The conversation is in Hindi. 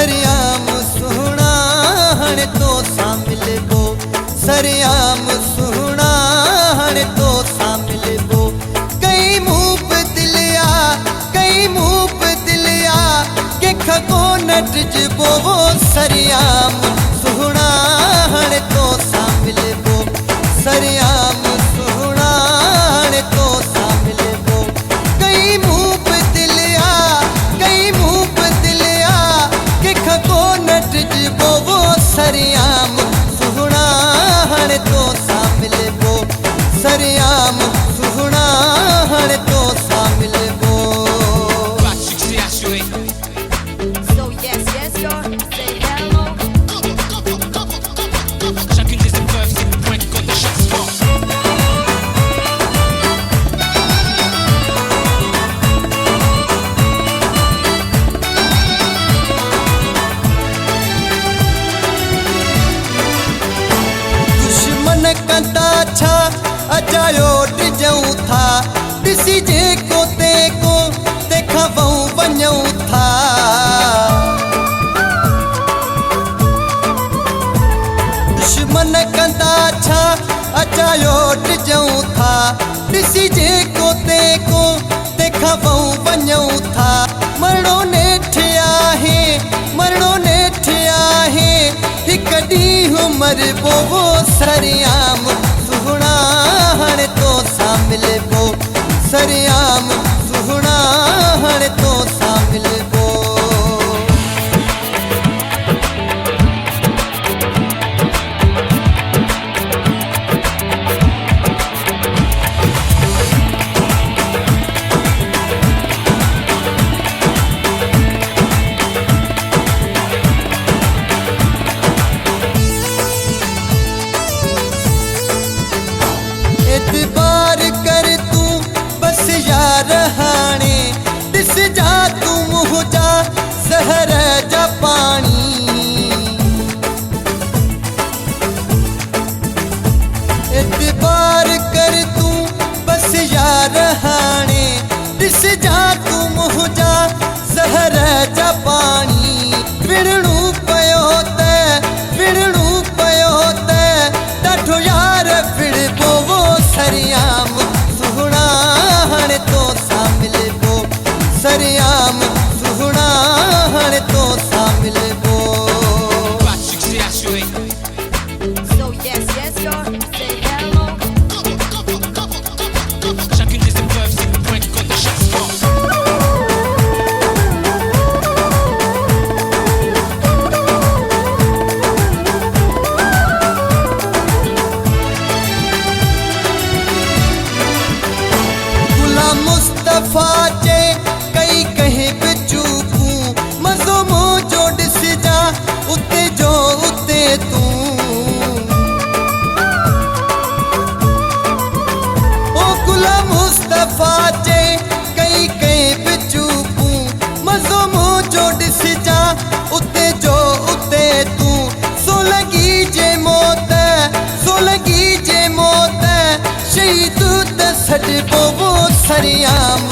सरियाम सुहना हण तो सा मिलबो, सरियाम सुहना हण तो सा मिलबो। कई मुँह पे दिलिया, कई मुँह पे दिलिया के खगो नटजबो। वो सरियाम सुहना हण तो सा मिलबो, सरियाम सुहना हण तो सा मिलबो। कई मुँह पे दिलिया, कई मुँह पे दिलिया के खगो नटजबो। वो सरियाम सुहना हण तो सा मिलबो, सरियाम सुहना हण तो सा मिलबो। So yes, yes, y'all, say hello. Chacune des épreuves, c'est le point qui compte à chaque sport. दुश्मन कंदा छा अजायो डिजऊं था, ॾिसी जेको तेको तंहिंखां वहूं वञूं था। दुश्मन कंदा छा अजायो डिजऊं था, ॾिसी जेको तेको तंहिंखां वहूं वञूं था। मरणो नेठि आहे, मरणो नेठि आहे, हिकु ॾींहुं मरबो। वो सरियाम सुहना हण तो सा मिलबो, सरियाम सुहना हण तो सा मिलबो। एतबार कर तू बस यार हाणे, ॾिस जा तू मुँह जा ज़हर जा पानी। एतबार कर तू बस यार हाणे, ॾिस जा तू मुँह जा ज़हर जा पानी। विढ़णू पयो त, विढ़णू पयो त ॾाढो यार विढ़बो। वो सरियाम सुहना हण तो सा मिलबो, सरियाम सुहना हण तो सा मिलबो। Pas de succès assuré. So yes, yes, y'all, say hello. Chacune des épreuves, c'est le point qui compte à chaque sport. Ghulam Mustafa जे कई कहीं पे चूकूं, मज़ो मुझो ॾिस जा उते जो उते तू। ओ गुलाम मुस्तफा जे कई कहीं पे चूकूं, मज़ो मुझो ॾिस जा उते जो उते तू। सो लगी जे मौत, सो लगी जे मौत, शहीद त सॾबो। वो सरियाम